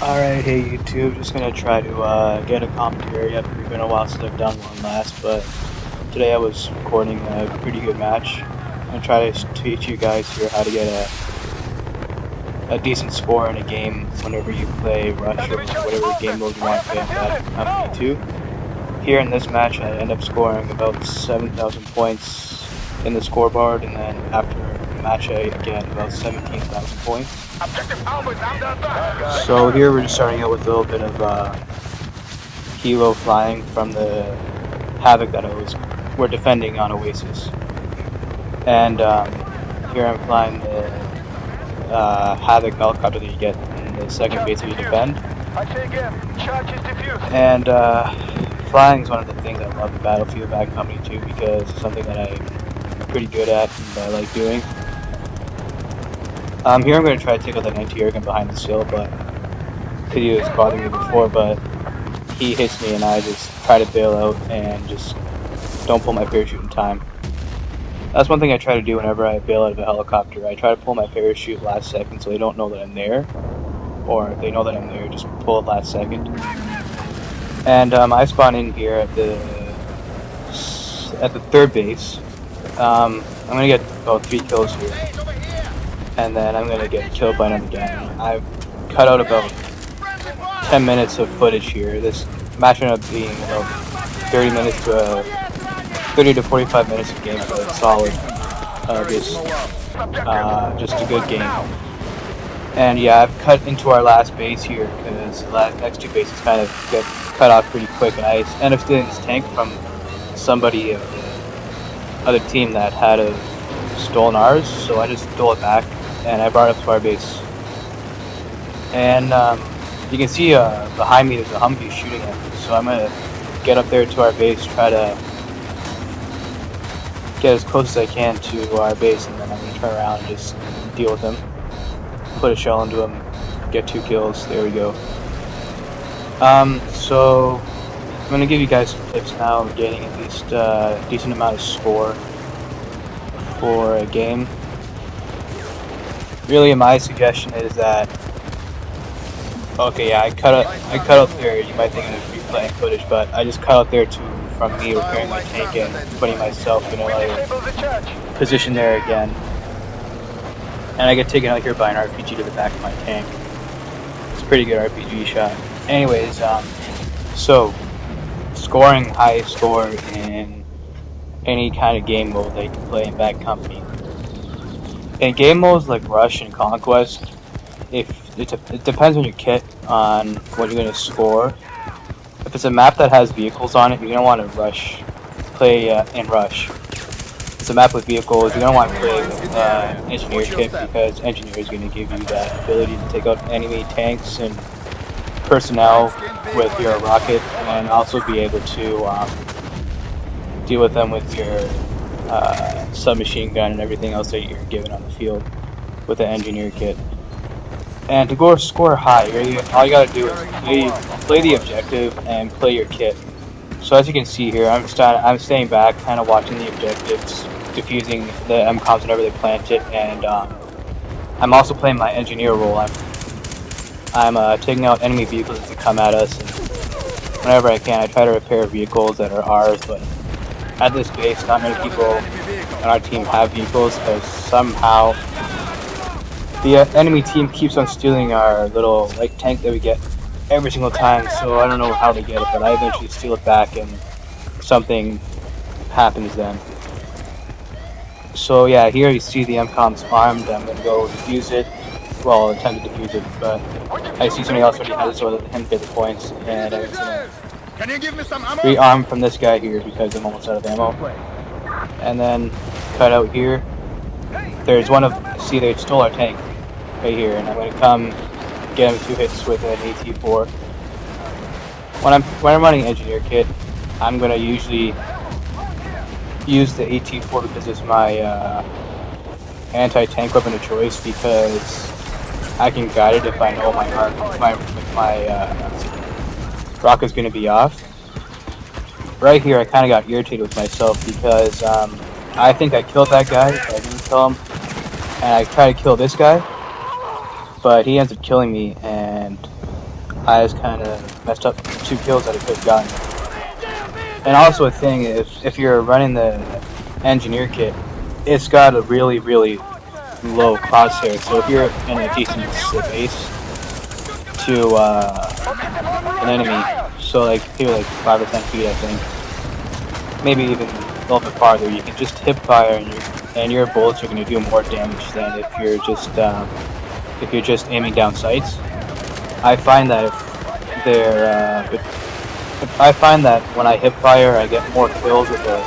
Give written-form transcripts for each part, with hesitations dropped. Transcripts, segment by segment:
Alright, hey YouTube, just gonna try to get a commentary. It's been a while since I've done one last, but today I was recording a pretty good match. I'm gonna try to teach you guys here how to get a decent score in a game whenever you play Rush or whatever game mode you want to play on that Company 2. Here in this match I end up scoring about 7,000 points in the scoreboard, and then after the match I get about 17,000 points. So here we're just starting out with a little bit of helo flying from the Havoc that we're defending on Oasis. And here I'm flying the Havoc helicopter that you get in the second base that you defend. And flying is one of the things I love the Battlefield Bad Company 2 because it's something that I'm pretty good at and I like doing. Here I'm going to try to take out that anti-air gun behind the sill, but he was bothering me before, but he hits me and I just try to bail out and just don't pull my parachute in time. That's one thing I try to do whenever I bail out of a helicopter. I try to pull my parachute last second so they don't know that I'm there, or if they know that I'm there, just pull it last second. And I spawn in here at the third base. I'm going to get about 3 kills here. And then I'm going to get killed by another guy. I've cut out about 10 minutes of footage here. This match ended up being about 30 to 45 minutes of gameplay. Solid. Just a good game. And yeah, I've cut into our last base here because the next 2 bases kind of get cut off pretty quick. And I end up stealing this tank from somebody of the other team that had stolen ours. So I just stole it back. And I brought it up to our base. And you can see behind me there's a Humvee shooting at me. So I'm going to get up there to our base, try to get as close as I can to our base, and then I'm going to turn around and just deal with him. Put a shell into him, get 2 kills, there we go. So I'm going to give you guys some tips now of getting at least a decent amount of score for a game. Really, my suggestion is that, okay, yeah, I cut out there. You might think it was replaying footage, but I just cut out there from me repairing my tank and putting myself in a position there again. And I get taken out here by an RPG to the back of my tank. It's a pretty good RPG shot. Anyways, so scoring high score in any kind of game mode that you can play in Bad Company. In game modes like Rush and Conquest, it depends on your kit on what you're going to score. If it's a map that has vehicles on it, you're going to want to play in Rush. If it's a map with vehicles, you're going to want to play with Engineer kit because Engineer is going to give you that ability to take out enemy tanks and personnel with your rocket, and also be able to deal with them with your submachine gun and everything else that you're given on the field with the Engineer kit. And to go score high, all you gotta do is play the objective and play your kit. So as you can see here, I'm staying back, kind of watching the objectives, defusing the MCOMs whenever they plant it, and I'm also playing my Engineer role. I'm taking out enemy vehicles that come at us, and whenever I can, I try to repair vehicles that are ours, but at this base, not many people on our team have vehicles because somehow the enemy team keeps on stealing our little tank that we get every single time. So I don't know how they get it, but I eventually steal it back and something happens then. So yeah, here you see the MCOM's armed. I'm going to go defuse it. Well, attempt to defuse it, but I see somebody else already has it, so I can get the points. And I'm can you give me some ammo? Rearm from this guy here because I'm almost out of ammo. And then cut out here. There's one of, see, they stole our tank right here, and I'm going to come get him 2 hits with an AT4. When I'm running Engineer kit, I'm going to usually use the AT4 because it's my anti-tank weapon of choice, because I can guide it if I know my rocket's going to be off. Right here I kind of got irritated with myself because I think I killed that guy, but I didn't kill him. And I tried to kill this guy, but he ends up killing me, and I just kind of messed up 2 kills that I could have gotten. And also a thing, if you're running the engineer kit, it's got a really low crosshair. So if you're in a decent space to an enemy, so like maybe like 5 or 10 feet, I think, maybe even a little bit farther, you can just hip fire and your bullets are going to do more damage than if you're just aiming down sights. I find that when I hip fire, I get more kills with the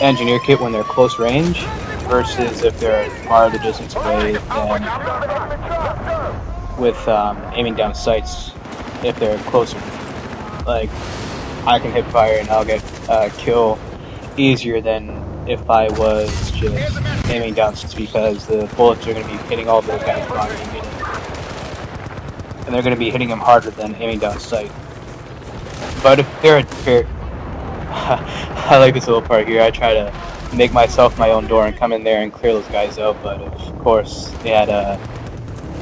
engineer kit when they're close range versus if they're farther distance away than with aiming down sights if they're closer. Like, I can hip fire and I'll get kill easier than if I was just aiming down sights, because the bullets are going to be hitting all those guys body immediately. And they're going to be hitting them harder than aiming down sight. But if they're I like this little part here. I try to make myself my own door and come in there and clear those guys out, but of course they had a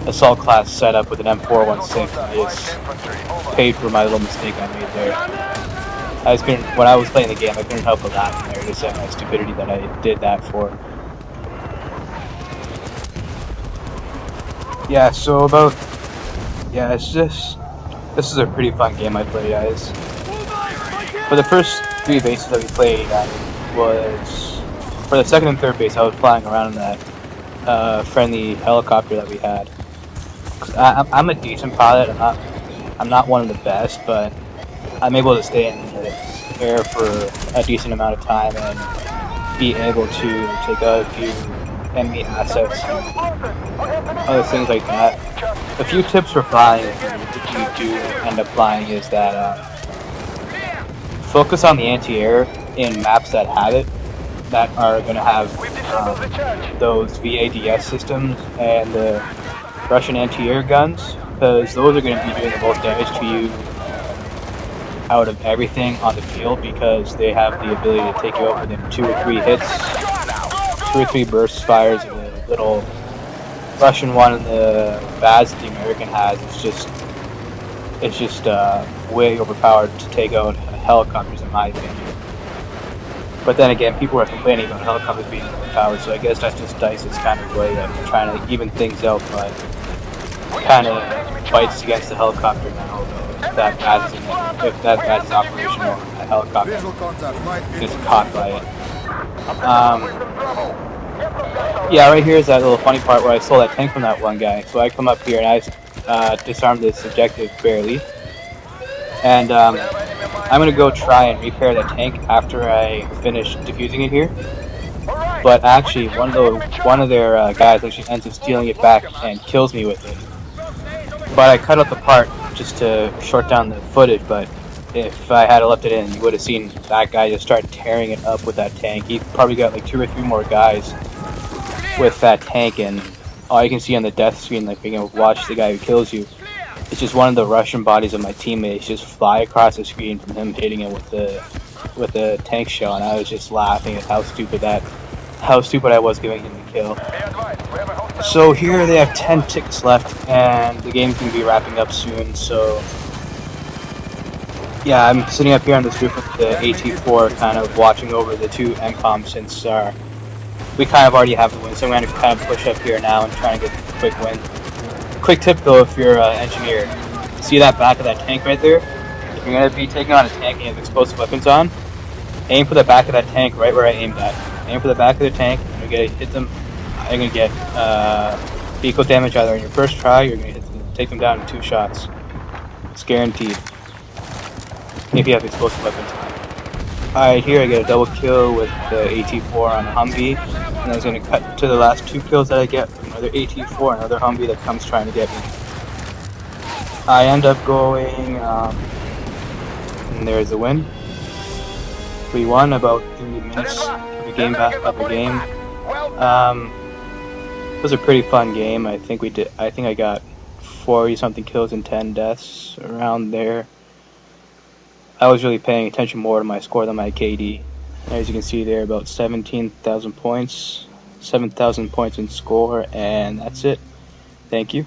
assault class set up with an M416. I just paid for my little mistake I made there. When I was playing the game, I couldn't help but laugh in there, just at my stupidity that I did that for. Yeah, so it's just, this is a pretty fun game I played, guys. For the first 3 bases that we played, for the second and third base, I was flying around in that friendly helicopter that we had. I'm a decent pilot. I'm not one of the best, but I'm able to stay in the air for a decent amount of time and be able to take out a few enemy assets and other things like that. A few tips for flying, if you do end up flying, is that focus on the anti-air in maps that have it, that are going to have those VADS systems and the Russian anti-air guns, because those are going to be doing the most damage to you out of everything on the field, because they have the ability to take you out within 2 or 3 hits, 2 or 3 burst fires. The little Russian one and the VADS that the American has, it's just way overpowered to take out helicopters, in my opinion. But then again, people are complaining about helicopters being overpowered, so I guess that's just DICE's kind of way of trying to even things out, but kind of fights against the helicopter now, if that VADS is operational, a helicopter gets caught by it. Yeah, right here is that little funny part where I stole that tank from that one guy. So I come up here and I disarmed this objective barely, and I'm gonna go try and repair that tank after I finish defusing it here. But actually, one of their guys actually ends up stealing it back and kills me with it. But I cut out the part just to short down the footage. But if I had left it in, you would have seen that guy just start tearing it up with that tank. He probably got like 2 or 3 more guys with that tank, and all you can see on the death screen, like being able to watch the guy who kills you, it's just one of the Russian bodies of my teammates just fly across the screen from him hitting it with the tank shell, and I was just laughing at how stupid I was giving him the kill. So here they have 10 ticks left, and the game's gonna be wrapping up soon. So yeah, I'm sitting up here on this roof with the AT4, kind of watching over the 2 MCOMs, since we kind of already have the win, so I'm going to kind of push up here now and try and get a quick win. Quick tip though, if you're an engineer, see that back of that tank right there? If you're going to be taking on a tank and you have explosive weapons on, aim for the back of that tank right where I aimed at. Aim for the back of the tank, and you're going to hit them. You're going to get equal damage either in your first try, or you're going to take them down in 2 shots. It's guaranteed, if you have explosive weapons on. Alright, here I get a double kill with the AT4 on the Humvee, and I was going to cut to the last 2 kills that I get with another AT4, another Humvee that comes trying to get me. I end up going, and there's a win. 3-1, about 3 minutes of the game back of the game. It was a pretty fun game. I think I got 40 something kills and 10 deaths, around there. I was really paying attention more to my score than my KD. As you can see there, about 17,000 points, 7,000 points in score, and that's it. Thank you.